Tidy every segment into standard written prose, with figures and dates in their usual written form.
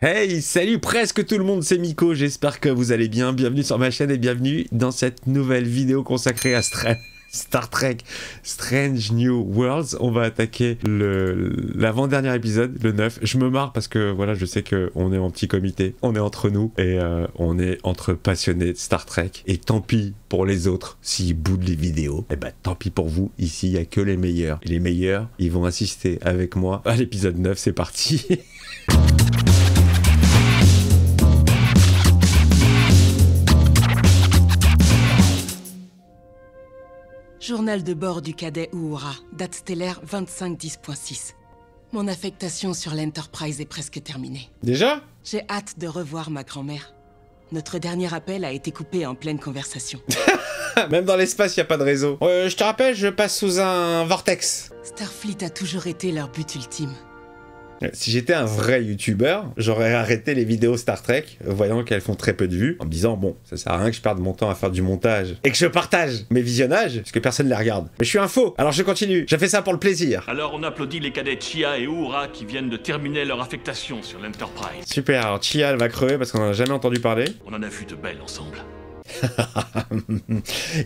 Hey, salut presque tout le monde, c'est Miko, j'espère que vous allez bien. Bienvenue sur ma chaîne et bienvenue dans cette nouvelle vidéo consacrée à Star Trek Strange New Worlds. On va attaquer l'avant-dernier épisode, le 9. Je me marre parce que voilà, je sais qu'on est en petit comité, on est entre nous et on est entre passionnés de Star Trek. Et tant pis pour les autres s'ils boudent les vidéos. Et bah tant pis pour vous, ici il n'y a que les meilleurs. Et les meilleurs, ils vont assister avec moi à l'épisode 9, c'est parti. Journal de bord du cadet Uhura, date stellaire 2510.6. Mon affectation sur l'Enterprise est presque terminée. Déjà? J'ai hâte de revoir ma grand-mère. Notre dernier appel a été coupé en pleine conversation. Même dans l'espace, il n'y a pas de réseau. Je te rappelle, je passe sous un vortex. Starfleet a toujours été leur but ultime. Si j'étais un vrai youtubeur, j'aurais arrêté les vidéos Star Trek, voyant qu'elles font très peu de vues, en me disant bon, ça sert à rien que je perde mon temps à faire du montage et que je partage mes visionnages, parce que personne ne les regarde. Mais je suis un faux, alors je continue, j'ai fait ça pour le plaisir. Alors on applaudit les cadets Chia et Uhura qui viennent de terminer leur affectation sur l'Enterprise. Super, alors Chia elle va crever parce qu'on en a jamais entendu parler. On en a vu de belles ensemble.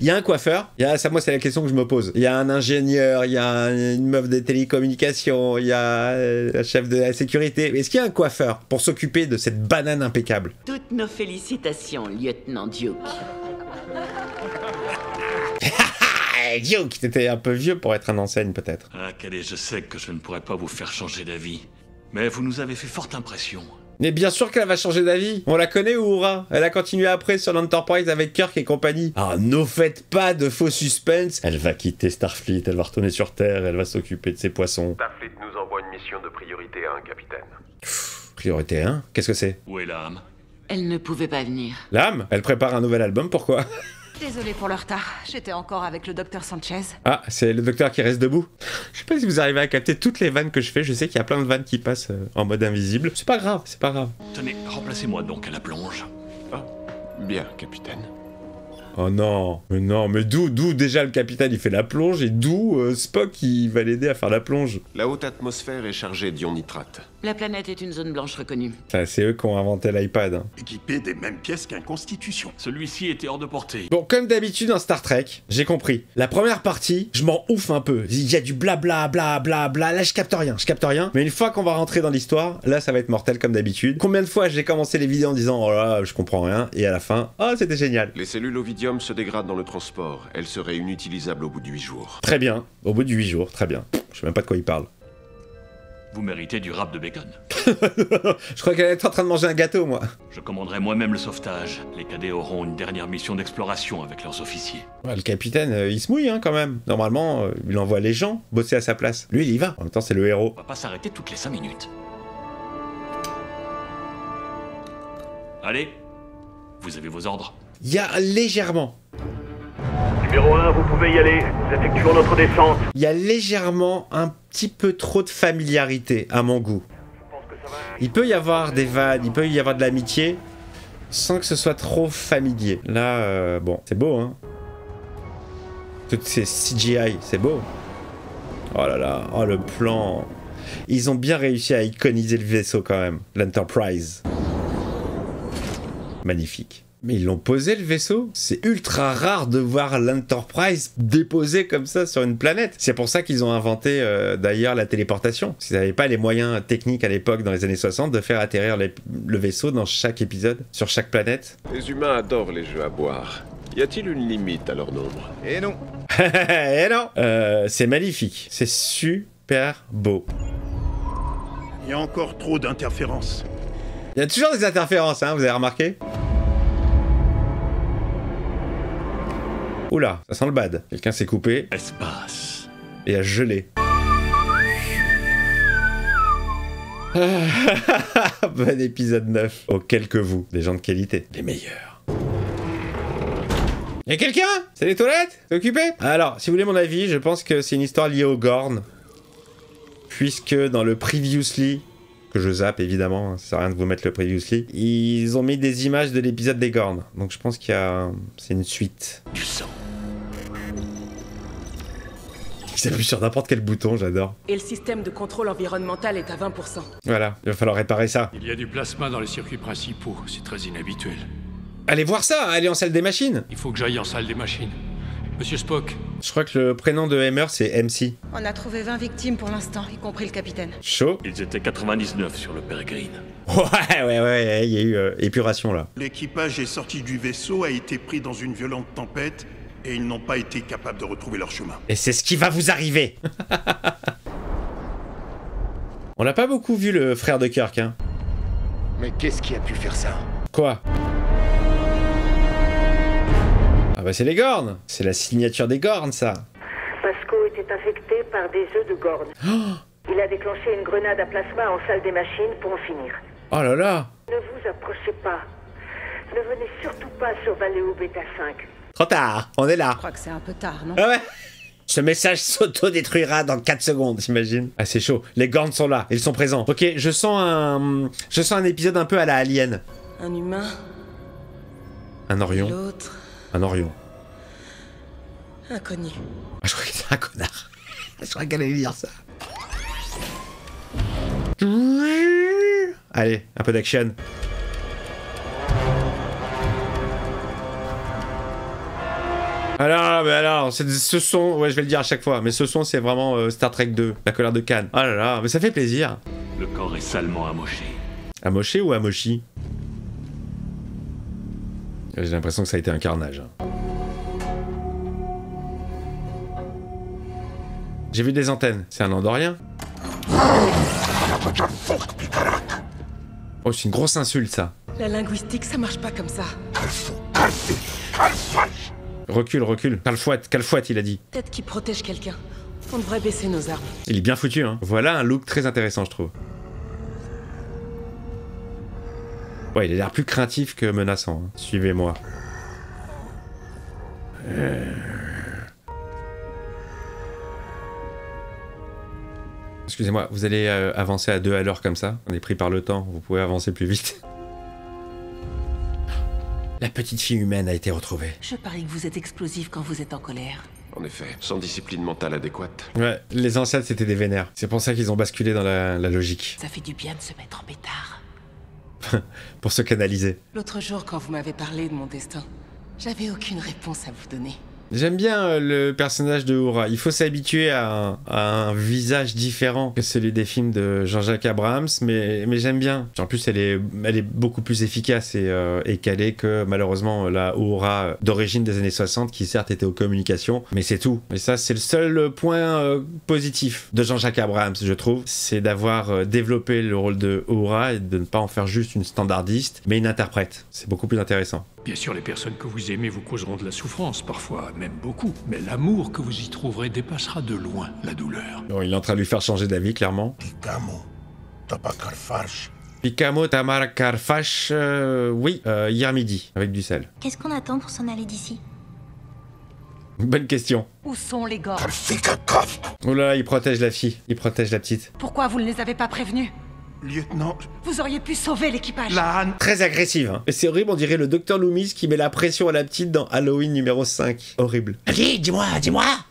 Il y a un coiffeur, ça moi c'est la question que je me pose. Il y a un ingénieur, il y a une meuf des télécommunications, il y a un chef de la sécurité. Est-ce qu'il y a un coiffeur pour s'occuper de cette banane impeccable? Toutes nos félicitations, lieutenant Duke. Duke, t'étais un peu vieux pour être un enseigne peut-être. Ah cadet, je sais que je ne pourrais pas vous faire changer d'avis, mais vous nous avez fait forte impression. Mais bien sûr qu'elle va changer d'avis. On la connaît, Uhura. Elle a continué après sur l'Enterprise avec Kirk et compagnie. Ah, ne faites pas de faux suspense. Elle va quitter Starfleet, elle va retourner sur Terre, elle va s'occuper de ses poissons. Starfleet nous envoie une mission de priorité 1, capitaine. Priorité 1? Qu'est-ce que c'est? Où est l'âme? Elle ne pouvait pas venir. L'âme? Elle prépare un nouvel album, pourquoi? Désolée pour le retard, j'étais encore avec le docteur Sanchez. Ah, c'est le docteur qui reste debout. Je sais pas si vous arrivez à capter toutes les vannes que je fais, je sais qu'il y a plein de vannes qui passent en mode invisible. C'est pas grave, c'est pas grave. Tenez, remplacez-moi donc à la plonge. Ah, bien, capitaine. Oh non, mais d'où déjà le capitaine il fait la plonge et d'où Spock il va l'aider à faire la plonge? La haute atmosphère est chargée d'ion nitrate. La planète est une zone blanche reconnue. Enfin, c'est eux qui ont inventé l'iPad. Hein. Équipé des mêmes pièces qu'un Constitution. Celui-ci était hors de portée. Bon, comme d'habitude dans Star Trek, j'ai compris. La première partie, je m'en ouf un peu. Il y a du blabla, bla bla bla. Là, je capte rien. Mais une fois qu'on va rentrer dans l'histoire, là, ça va être mortel comme d'habitude. Combien de fois j'ai commencé les vidéos en disant oh là, je comprends rien, et à la fin, oh c'était génial. Les cellules ovidium se dégradent dans le transport. Elles seraient inutilisables au bout de 8 jours. Très bien. Au bout de 8 jours, très bien. Je sais même pas de quoi il parle. Vous méritez du rap de bacon. Je crois qu'elle est en train de manger un gâteau, moi. Je commanderai moi-même le sauvetage. Les cadets auront une dernière mission d'exploration avec leurs officiers. Ouais, le capitaine, il se mouille hein, quand même. Normalement, il envoie les gens bosser à sa place. Lui, il y va. En même temps, c'est le héros. On va pas s'arrêter toutes les 5 minutes. Allez, vous avez vos ordres. Il y a légèrement... Numéro 1, vous pouvez y aller. Nous effectuons notre descente. Il y a légèrement un petit peu trop de familiarité à mon goût. Il peut y avoir des vannes, il peut y avoir de l'amitié, sans que ce soit trop familier. Là, bon, c'est beau, hein. Toutes ces CGI, c'est beau. Oh là là, oh le plan. Ils ont bien réussi à iconiser le vaisseau quand même, l'Enterprise. Magnifique. Mais ils l'ont posé le vaisseau? C'est ultra rare de voir l'Enterprise déposé comme ça sur une planète. C'est pour ça qu'ils ont inventé d'ailleurs la téléportation. Parce qu'ils n'avaient pas les moyens techniques à l'époque, dans les années 60, de faire atterrir le vaisseau dans chaque épisode, sur chaque planète. Les humains adorent les jeux à boire. Y a-t-il une limite à leur nombre? Et non. Eh non. C'est magnifique. C'est super beau. Il y a encore trop d'interférences. Il y a toujours des interférences, hein, vous avez remarqué? Oula, ça sent le bad. Quelqu'un s'est coupé Espace. et a gelé. Bon épisode 9. Auquel que vous, des gens de qualité, les meilleurs. Y'a quelqu'un? C'est les toilettes? T'es occupé? Alors, si vous voulez mon avis, je pense que c'est une histoire liée aux Gorn. Puisque dans le Previously, que je zappe évidemment, hein, ça sert à rien de vous mettre le Previously, ils ont mis des images de l'épisode des Gorn. Donc je pense qu'il y a... c'est une suite. Du sang. Il s'appuie sur n'importe quel bouton, j'adore. Et le système de contrôle environnemental est à 20%. Voilà, il va falloir réparer ça. Il y a du plasma dans les circuits principaux, c'est très inhabituel. Allez voir ça, allez en salle des machines. Il faut que j'aille en salle des machines. Monsieur Spock, Je crois que le prénom de Hammer, c'est MC. On a trouvé 20 victimes pour l'instant, y compris le capitaine. Chaud. Ils étaient 99 sur le Peregrine. Ouais, il y a eu épuration là. L'équipage est sorti du vaisseau, a été pris dans une violente tempête, et ils n'ont pas été capables de retrouver leur chemin. Et c'est ce qui va vous arriver. On n'a pas beaucoup vu le frère de Kirk, hein. Mais qu'est-ce qui a pu faire ça? Quoi? Ah bah c'est les Gorn. C'est la signature des Gorn, ça. Pasco était infecté par des œufs de Gorn. Il a déclenché une grenade à plasma en salle des machines pour en finir. Oh là là. Ne vous approchez pas. Ne venez surtout pas sur Valeo Beta 5. Trop tard, on est là. Je crois que c'est un peu tard, non? Ah ouais. Ce message s'auto-détruira dans 4 secondes, j'imagine. Ah c'est chaud, les Gorn sont là, ils sont présents. Ok, je sens un épisode un peu à la Alien. Un humain, Un Orion. l'autre, Un Orion. inconnu. Ah, je crois que c'est un connard. Je crois qu'elle allait dire ça. Allez, un peu d'action. Alors, ce son, ouais, je vais le dire à chaque fois, mais ce son, c'est vraiment Star Trek 2, la colère de Khan. Oh là là, mais ça fait plaisir. Le corps est salement amoché. Amoché ou Amoshi? J'ai l'impression que ça a été un carnage. J'ai vu des antennes. C'est un Andorien? Oh, c'est une grosse insulte, ça. La linguistique, ça marche pas comme ça. Recule. Calfouette, il a dit. Peut-être qu'il protège quelqu'un. On devrait baisser nos armes. Il est bien foutu, hein. Voilà un look très intéressant, je trouve. Ouais, il a l'air plus craintif que menaçant. Hein. Suivez-moi. Excusez-moi, vous allez avancer à 2 à l'heure comme ça? On est pris par le temps, vous pouvez avancer plus vite. La petite fille humaine a été retrouvée. Je parie que vous êtes explosif quand vous êtes en colère. En effet, sans discipline mentale adéquate. Ouais, les ancêtres c'était des vénères. C'est pour ça qu'ils ont basculé dans la logique. Ça fait du bien de se mettre en pétard. Pour se canaliser. L'autre jour, quand vous m'avez parlé de mon destin, j'avais aucune réponse à vous donner. J'aime bien le personnage de Uhura. Il faut s'habituer à un visage différent que celui des films de Jean-Jacques Abrams, mais j'aime bien. En plus, elle est beaucoup plus efficace et calée que malheureusement la Uhura d'origine des années 60, qui certes était aux communications, mais c'est tout. Et ça, c'est le seul point positif de Jean-Jacques Abrams, je trouve, c'est d'avoir développé le rôle de Uhura et de ne pas en faire juste une standardiste, mais une interprète. C'est beaucoup plus intéressant. bien sûr les personnes que vous aimez vous causeront de la souffrance, parfois même beaucoup. Mais l'amour que vous y trouverez dépassera de loin la douleur. Bon, il est en train de lui faire changer d'avis, clairement. Picamo Tamar Karfash, oui, hier midi, avec du sel. Qu'est-ce qu'on attend pour s'en aller d'ici? Bonne question. Où sont les Gorn? Oh là là, il protège la fille, il protège la petite. Pourquoi vous ne les avez pas prévenus? Lieutenant... Vous auriez pu sauver l'équipage. La Han... Très agressive, hein. Et c'est horrible, on dirait le docteur Loomis qui met la pression à la petite dans Halloween numéro 5. Horrible. Allez, dis-moi.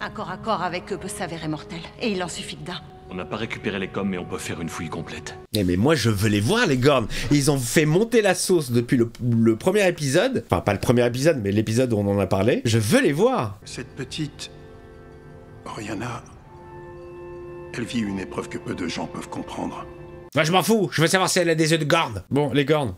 Un corps à corps avec eux peut s'avérer mortel. Et il en suffit que d'un. On n'a pas récupéré les coms, mais on peut faire une fouille complète. Mais moi je veux les voir, les Gorn. Ils ont fait monter la sauce depuis le premier épisode. Enfin, pas le premier épisode, mais l'épisode où on en a parlé. Je veux les voir. Cette petite... Oriana... Elle vit une épreuve que peu de gens peuvent comprendre. Moi je m'en fous, je veux savoir si elle a des œufs de Gorn. Bon, les Gorn.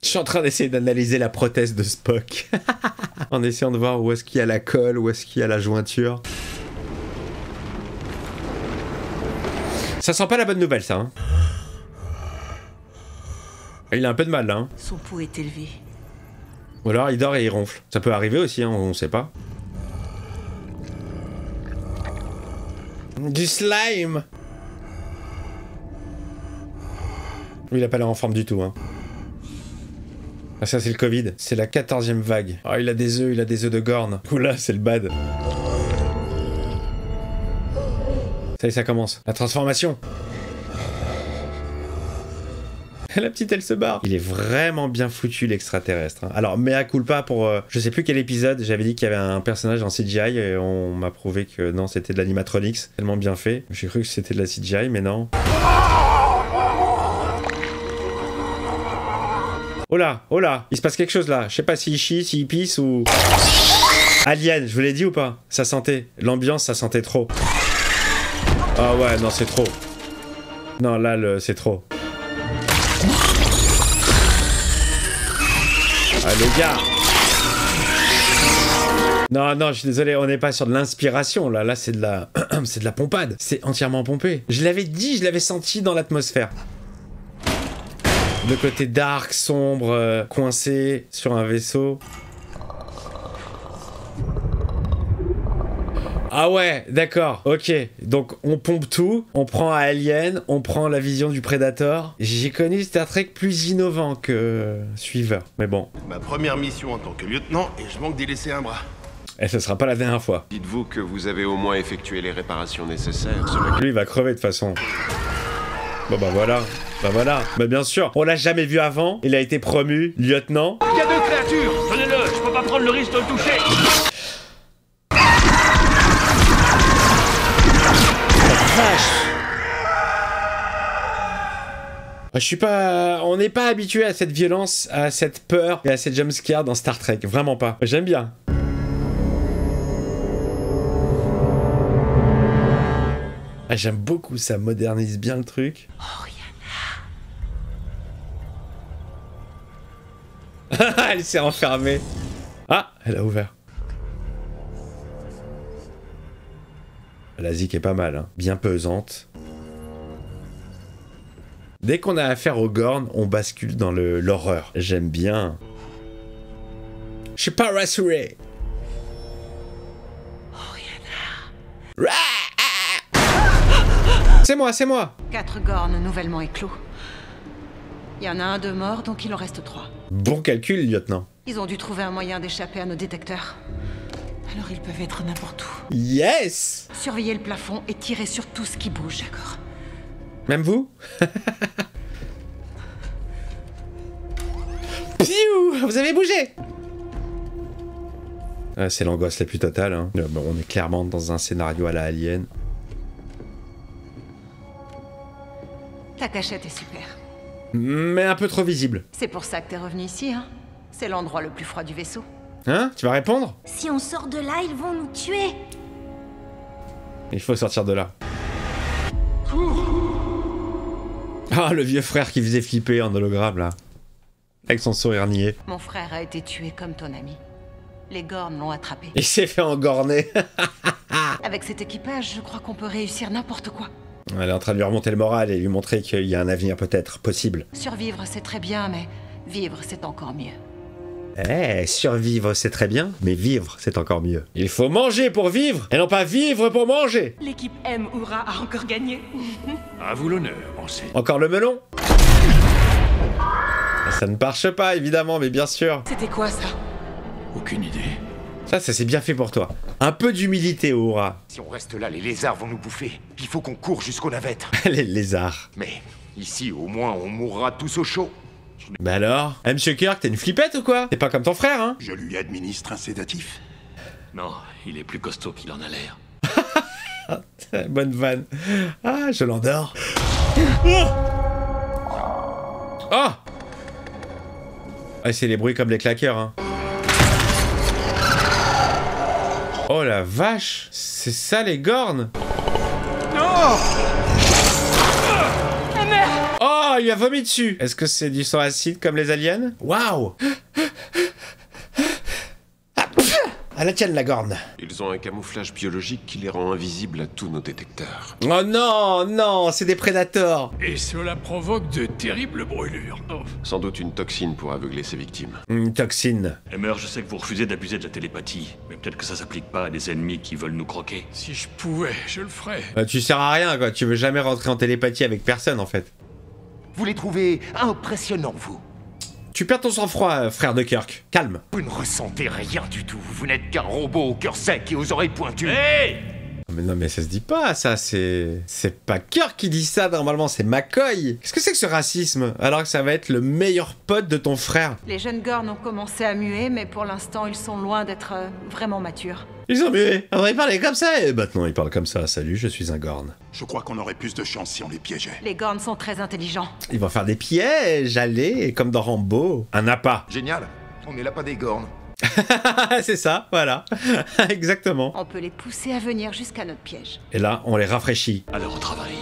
Je suis en train d'essayer d'analyser la prothèse de Spock. En essayant de voir où est-ce qu'il y a la colle, où est-ce qu'il y a la jointure. Ça sent pas la bonne nouvelle, ça. Hein. Il a un peu de mal, là. Hein. Son pouls est élevé. Ou alors il dort et il ronfle. Ça peut arriver aussi, hein, on sait pas. Du slime. Il a pas l'air en forme du tout, hein. Ah, ça c'est le Covid, c'est la 14e vague. Oh, il a des œufs de Gorn. Oula, c'est le bad. Ça y est, ça commence. La transformation. La petite, elle se barre. Il est vraiment bien foutu, l'extraterrestre. Hein. Alors, mea culpa pour... je sais plus quel épisode, j'avais dit qu'il y avait un personnage en CGI et on m'a prouvé que non, c'était de l'animatronics. Tellement bien fait. J'ai cru que c'était de la CGI, mais non. Oh là, il se passe quelque chose là. Je sais pas s'il chie, s'il pisse ou... Alien, je vous l'ai dit ou pas? Ça sentait. L'ambiance, ça sentait trop. Ah ouais, non, c'est trop. Non, là, c'est trop. Ah, le gars. Non, je suis désolé, on n'est pas sur de l'inspiration, là. Là, c'est de la... c'est de la pompade. C'est entièrement pompé. Je l'avais dit, je l'avais senti dans l'atmosphère. Le côté dark, sombre, coincé sur un vaisseau. Ah ouais, d'accord, ok. Donc on pompe tout, on prend Alien, on prend la vision du Predator. J'ai connu Star Trek plus innovant que Suiveur, mais bon. Ma première mission en tant que lieutenant et je manque d'y laisser un bras. Et ce sera pas la dernière fois. Dites-vous que vous avez au moins effectué les réparations nécessaires. Lui, il va crever de toute façon. Bon bah voilà, bah bien sûr, on l'a jamais vu avant, il a été promu lieutenant. Il y a 2 créatures, prenez-le, je peux pas prendre le risque de le toucher. Je suis pas... On n'est pas habitué à cette violence, à cette peur et à cette jumpscare dans Star Trek, vraiment pas. J'aime bien. Ah, j'aime beaucoup, ça modernise bien le truc. Oriana. Elle s'est enfermée. Ah, elle a ouvert. La zik est pas mal, hein. Bien pesante. Dès qu'on a affaire aux Gorn, on bascule dans l'horreur. J'aime bien. Je suis pas rassuré. Oriana. C'est moi. 4 Gorn nouvellement éclos. Il y en a un de mort, donc il en reste 3. Bon calcul, lieutenant. Ils ont dû trouver un moyen d'échapper à nos détecteurs. Alors ils peuvent être n'importe où. Yes! Surveillez le plafond et tirez sur tout ce qui bouge, d'accord? Même vous? Piou! Vous avez bougé! Ah, c'est l'angoisse la plus totale. Hein. Bon, on est clairement dans un scénario à la Alien. Ta cachette est super. Mais un peu trop visible. C'est pour ça que t'es revenu ici, hein? C'est l'endroit le plus froid du vaisseau. Hein? Tu vas répondre? Si on sort de là, ils vont nous tuer. Il faut sortir de là. Ah, le vieux frère qui faisait flipper en hologramme, là. Avec son sourire niais. Mon frère a été tué comme ton ami. Les Gorn l'ont attrapé. Il s'est fait engorner. Avec cet équipage, je crois qu'on peut réussir n'importe quoi. Elle est en train de lui remonter le moral et lui montrer qu'il y a un avenir peut-être possible. Survivre, c'est très bien, mais vivre, c'est encore mieux. Eh, survivre, c'est très bien, mais vivre, c'est encore mieux. Il faut manger pour vivre, et non pas vivre pour manger. L'équipe M Oura a encore gagné. À vous l'honneur, ancêtre. Encore le melon? Ça ne marche pas, évidemment, mais bien sûr. C'était quoi, ça? Aucune idée. Ça c'est bien fait pour toi. Un peu d'humilité, Oura. Si on reste là, les lézards vont nous bouffer. Il faut qu'on court jusqu'aux navettes. Les lézards. Mais ici, au moins, on mourra tous au chaud. Bah alors? Eh, Monsieur Kirk, t'es une flippette ou quoi? T'es pas comme ton frère, hein? Je lui administre un sédatif. Non, il est plus costaud qu'il en a l'air. Bonne vanne. Ah, je l'endors. Oh! Ah, c'est les bruits comme les claqueurs, hein. Oh la vache! C'est ça les Gorn! Non! Oh, il a vomi dessus! Est-ce que c'est du sang acide comme les aliens? Waouh! À la tienne, la Gorn! Ils ont un camouflage biologique qui les rend invisibles à tous nos détecteurs. Oh non, non, c'est des prédateurs! Et cela provoque de terribles brûlures. Oh. Sans doute une toxine pour aveugler ses victimes. Une toxine. Emmer, je sais que vous refusez d'abuser de la télépathie, mais peut-être que ça s'applique pas à des ennemis qui veulent nous croquer. Si je pouvais, je le ferais. Tu sers à rien, quoi. Tu veux jamais rentrer en télépathie avec personne, en fait. Vous les trouvez impressionnants, vous. Tu perds ton sang-froid, frère de Kirk. Calme. Vous ne ressentez rien du tout. Vous n'êtes qu'un robot au cœur sec et aux oreilles pointues. Hey! Mais non, mais ça se dit pas, ça, c'est pas Kirk qui dit ça, normalement, c'est McCoy. Qu'est-ce que c'est que ce racisme? Alors que ça va être le meilleur pote de ton frère. Les jeunes Gorn ont commencé à muer, mais pour l'instant, ils sont loin d'être vraiment matures. Ils ont mué. On aurait parlé comme ça, et maintenant ils parlent comme ça. Salut, je suis un Gorn. Je crois qu'on aurait plus de chance si on les piégeait. Les Gorn sont très intelligents. Ils vont faire des pièges, allez, comme dans Rambo. Un appât. Génial. On est là pas des Gorn. C'est ça, voilà. Exactement. On peut les pousser à venir jusqu'à notre piège. Et là, on les rafraîchit. Alors au travail.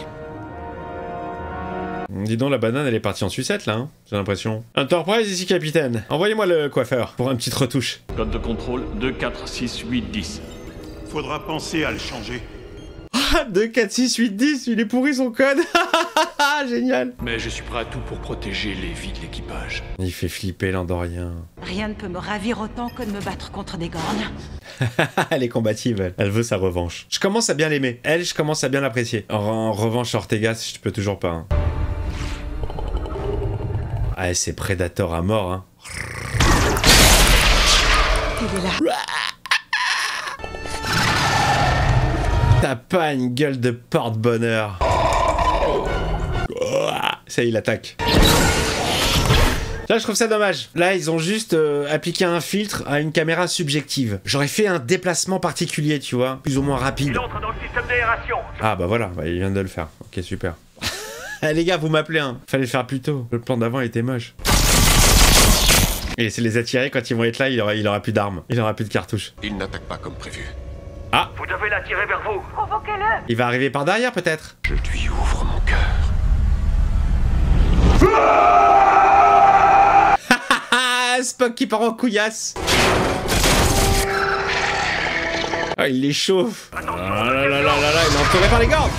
Dis donc, la banane, elle est partie en sucette, là, hein, j'ai l'impression. Enterprise, ici, capitaine. Envoyez-moi le coiffeur, pour une petite retouche. Code de contrôle 2, 4, 6, 8, 10. Faudra penser à le changer. Ah, 2, 4, 6, 8, 10, il est pourri son code. Génial. Mais je suis prêt à tout pour protéger les vies de l'équipage. Il fait flipper l'Andorien. Rien ne peut me ravir autant que de me battre contre des Gorn. Elle est combative, elle veut sa revanche. Je commence à bien l'aimer. Elle, je commence à bien l'apprécier. En revanche, Ortega, je peux toujours pas. Hein. Ah, c'est Predator à mort, hein. Il est là. T'as pas une gueule de porte-bonheur. Ça, il attaque. Là, je trouve ça dommage. Là, ils ont juste appliqué un filtre à une caméra subjective. J'aurais fait un déplacement particulier, tu vois, plus ou moins rapide. Il entre dans le système d'aération. Ah bah voilà, bah, il vient de le faire. Ok, super. Eh les gars, vous m'appelez, hein. Fallait le faire plus tôt. Le plan d'avant était moche. Et c'est les attirer quand ils vont être là, il aura plus d'armes. Il aura plus de cartouches. Il n'attaque pas comme prévu. Ah! Vous devez l'attirer vers vous. Provoquez-le. Il va arriver par derrière, peut-être? Je lui ouvre mon cœur. Spock qui part en couillasse. Ah, il les chauffe. Ah là là là là là, il est entouré par les Gorn.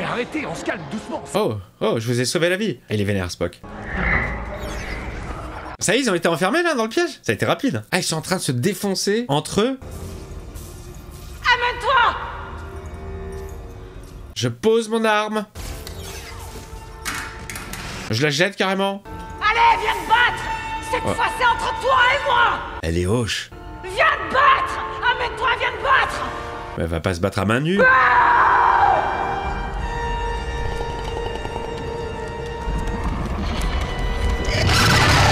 Arrêtez, on se calme doucement. Oh, je vous ai sauvé la vie. Il est vénère, Spock. Ça y est, ils ont été enfermés là dans le piège. Ça a été rapide. Ah, ils sont en train de se défoncer entre eux. Amène-toi. Je pose mon arme. Je la jette carrément. Allez, viens te battre. Cette fois, c'est entre toi et moi. Elle est hoche. Viens te battre. Amène-toi, viens te battre. Mais elle va pas se battre à main nue.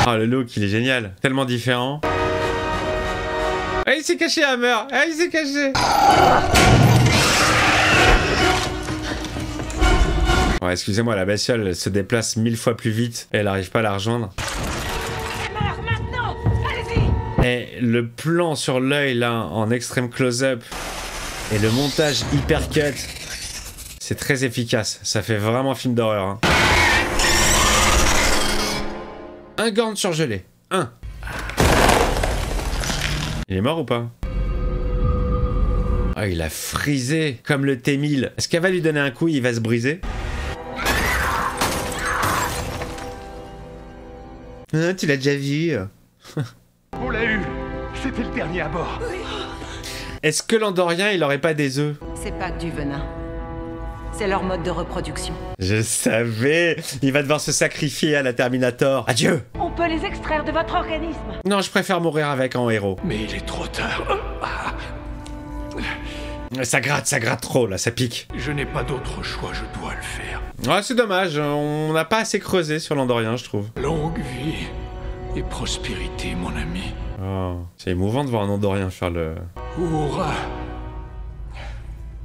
Oh, le look, il est génial. Tellement différent. Ah, il s'est caché, Hammer. Ah, il s'est caché. Ouais, excusez-moi, la bestiole elle se déplace 1000 fois plus vite et elle arrive pas à la rejoindre. Meurs maintenant. Allez-y. Et le plan sur l'œil, là, en extrême close-up, et le montage hyper cut, c'est très efficace. Ça fait vraiment film d'horreur, hein. Un Gorn surgelé. Un. Il est mort ou pas? Ah, il a frisé comme le T-1000. Est-ce qu'elle va lui donner un coup et il va se briser? Ah, tu l'as déjà vu. On l'a eu. C'était le dernier à bord. Est-ce que l'Andorien, il aurait pas des œufs? C'est pas que du venin. C'est leur mode de reproduction. Je savais. Il va devoir se sacrifier à la Terminator. Adieu. On peut les extraire de votre organisme. Non, je préfère mourir avec en héros. Mais il est trop tard. Ça gratte trop, là, ça pique. Je n'ai pas d'autre choix, je dois le faire. Ouais, c'est dommage, on n'a pas assez creusé sur l'Andorien, je trouve. Longue vie et prospérité, mon ami. Oh, c'est émouvant de voir un Andorien faire le... Hurrah!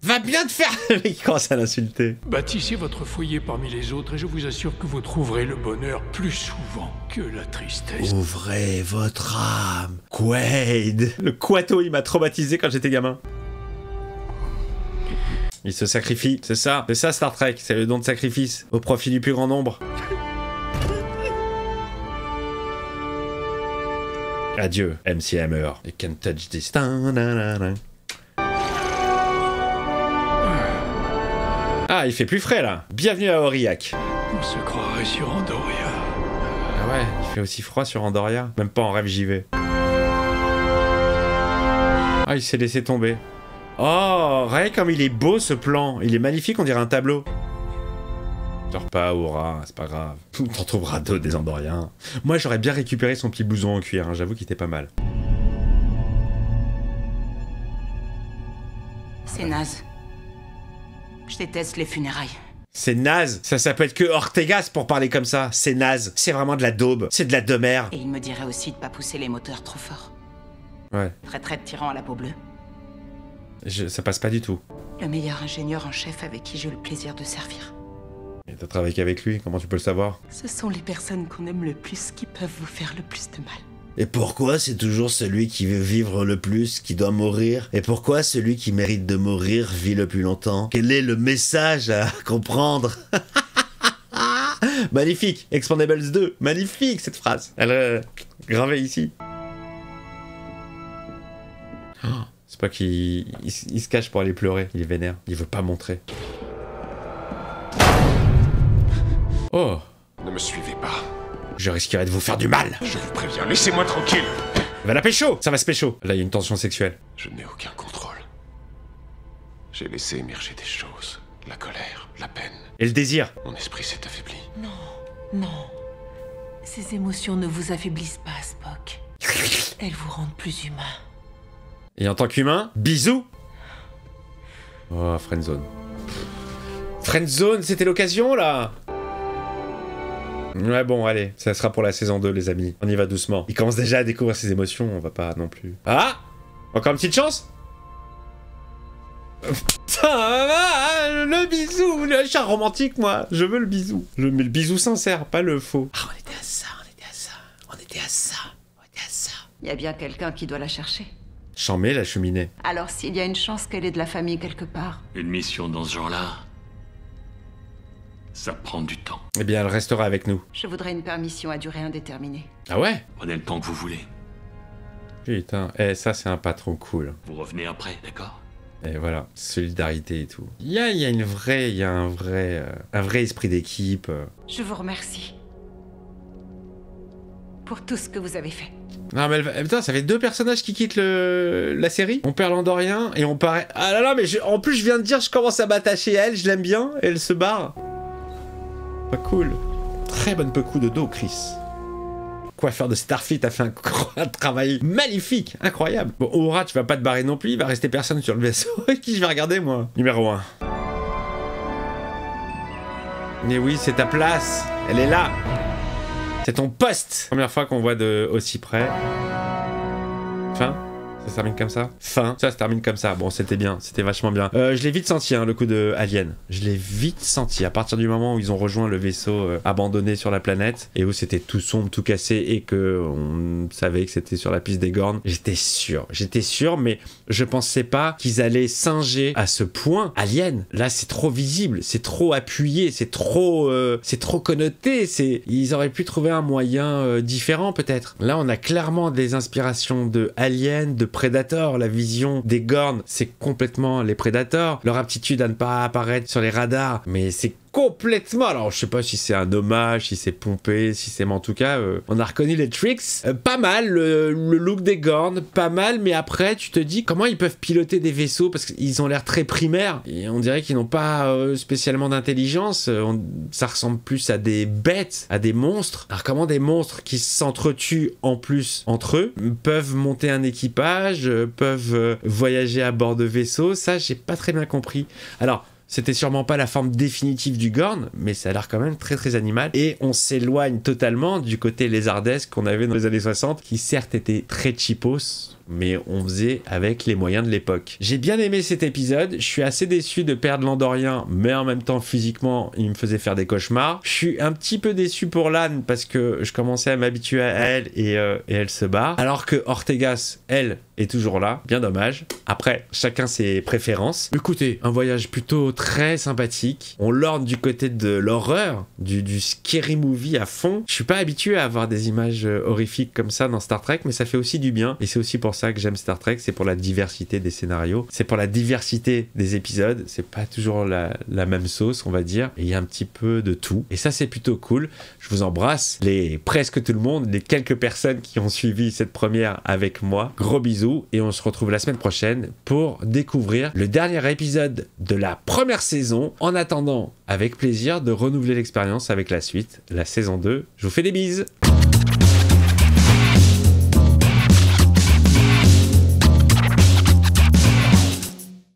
Va bien te faire. Il commence à l'insulter. Bâtissez votre foyer parmi les autres et je vous assure que vous trouverez le bonheur plus souvent que la tristesse. Ouvrez votre âme. Quaid. Le Quato, il m'a traumatisé quand j'étais gamin. Il se sacrifie, c'est ça Star Trek, c'est le don de sacrifice, au profit du plus grand nombre. Adieu, MC Hammer. You can touch this. Ah, il fait plus frais là. Bienvenue à Aurillac. On se croirait sur Andoria. Ah ouais, il fait aussi froid sur Andoria. Même pas en rêve j'y vais. Ah, il s'est laissé tomber. Oh, regardez comme il est beau ce plan. Il est magnifique, on dirait un tableau. Genre pas, Aura, c'est pas grave. T'en trouveras d'autres des Andoriens. Moi, j'aurais bien récupéré son petit blouson en cuir, hein. J'avoue qu'il était pas mal. C'est naze. Je déteste les funérailles. C'est naze. Ça peut être que Ortegas pour parler comme ça. C'est naze. C'est vraiment de la daube. C'est de la demeure. Et il me dirait aussi de pas pousser les moteurs trop fort. Ouais. Très tyran à la peau bleue. Ça passe pas du tout. Le meilleur ingénieur en chef avec qui j'ai eu le plaisir de servir. Et t'as travaillé qu'avec lui, comment tu peux le savoir? Ce sont les personnes qu'on aime le plus qui peuvent vous faire le plus de mal. Et pourquoi c'est toujours celui qui veut vivre le plus qui doit mourir? Et pourquoi celui qui mérite de mourir vit le plus longtemps? Quel est le message à comprendre? Magnifique. Expandables 2. Magnifique cette phrase. Elle est gravée ici. Oh, c'est pas qu'il se cache pour aller pleurer. Il est vénère. Il veut pas montrer. Oh. Ne me suivez pas. Je risquerais de vous faire du mal. Je vous préviens, laissez-moi tranquille. Va la pécho. Ça va se pécho. Là, il y a une tension sexuelle. Je n'ai aucun contrôle. J'ai laissé émerger des choses. La colère, la peine. Et le désir. Mon esprit s'est affaibli. Non. Ces émotions ne vous affaiblissent pas, Spock. Elles vous rendent plus humain. Et en tant qu'humain, bisous. Oh, friendzone. Friendzone, c'était l'occasion, là. Ouais, bon, allez, ça sera pour la saison 2, les amis. On y va doucement. Il commence déjà à découvrir ses émotions, on va pas non plus... Ah! Encore une petite chance? Putain, le bisou! Je suis un romantique, moi. Je veux le bisou. Mais le bisou sincère, pas le faux. Ah, on était à ça. Il y a bien quelqu'un qui doit la chercher. J'en mets la cheminée. Alors s'il y a une chance qu'elle ait de la famille quelque part. Une mission dans ce genre-là, ça prend du temps. Eh bien, elle restera avec nous. Je voudrais une permission à durée indéterminée. Ah ouais? Prenez le temps que vous voulez. Putain, ça c'est un patron cool. Vous revenez après, d'accord? Et voilà, solidarité et tout. Il y a un vrai esprit d'équipe. Je vous remercie. Pour tout ce que vous avez fait. Non mais putain, ça fait 2 personnages qui quittent la série. On perd l'Andorien et on paraît... Ah là là, mais en plus je viens de dire, je commence à m'attacher à elle, je l'aime bien, et elle se barre. Pas cool. Très bonne coup de dos, Chris. Coiffeur de Starfleet a fait un travail magnifique, incroyable. Bon, Uhura, tu vas pas te barrer non plus, il va rester personne sur le vaisseau. Qui je vais regarder, moi? Numéro 1. Mais oui, c'est ta place. Elle est là. C'est ton poste. Première fois qu'on voit de aussi près. Fin. Ça se termine comme ça. Fin. Ça se termine comme ça. Bon, c'était bien. C'était vachement bien. Je l'ai vite senti, hein, le coup de Alien. Je l'ai vite senti. À partir du moment où ils ont rejoint le vaisseau abandonné sur la planète et où c'était tout sombre, tout cassé et que on savait que c'était sur la piste des Gorn, j'étais sûr. J'étais sûr, mais je pensais pas qu'ils allaient singer à ce point Alien. Là, c'est trop visible. C'est trop appuyé. C'est trop connoté. Ils auraient pu trouver un moyen différent, peut-être. Là, on a clairement des inspirations de Alien, de Predator. La vision des Gorn, c'est complètement les Predators. Leur aptitude à ne pas apparaître sur les radars, mais c'est complètement... Alors, je sais pas si c'est un hommage, si c'est pompé, si c'est... Mais en tout cas, on a reconnu les tricks. Pas mal, le look des Gorn, pas mal, mais après, tu te dis comment ils peuvent piloter des vaisseaux, parce qu'ils ont l'air très primaires, et on dirait qu'ils n'ont pas spécialement d'intelligence. Ça ressemble plus à des bêtes, à des monstres. Alors, comment des monstres qui s'entretuent en plus entre eux peuvent monter un équipage, peuvent voyager à bord de vaisseaux? Ça, j'ai pas très bien compris. Alors... C'était sûrement pas la forme définitive du Gorn, mais ça a l'air quand même très très animal. Et on s'éloigne totalement du côté lézardesque qu'on avait dans les années 60, qui certes était très cheapos, mais on faisait avec les moyens de l'époque. J'ai bien aimé cet épisode, je suis assez déçu de perdre l'Andorien, mais en même temps physiquement il me faisait faire des cauchemars. Je suis un petit peu déçu pour Lan parce que je commençais à m'habituer à elle et elle se barre, alors que Ortegas, elle, est toujours là, bien dommage. Après, chacun ses préférences. Écoutez, un voyage plutôt très sympathique. On lorne du côté de l'horreur, du scary movie à fond. Je suis pas habitué à avoir des images horrifiques comme ça dans Star Trek, mais ça fait aussi du bien. Et c'est aussi pour ça que j'aime Star Trek, c'est pour la diversité des scénarios, c'est pour la diversité des épisodes. C'est pas toujours la même sauce, on va dire. Et il y a un petit peu de tout. Et ça, c'est plutôt cool. Je vous embrasse, presque tout le monde, les quelques personnes qui ont suivi cette première avec moi. Gros bisous. Et on se retrouve la semaine prochaine pour découvrir le dernier épisode de la première saison. En attendant, avec plaisir de renouveler l'expérience avec la suite, la saison 2. Je vous fais des bises.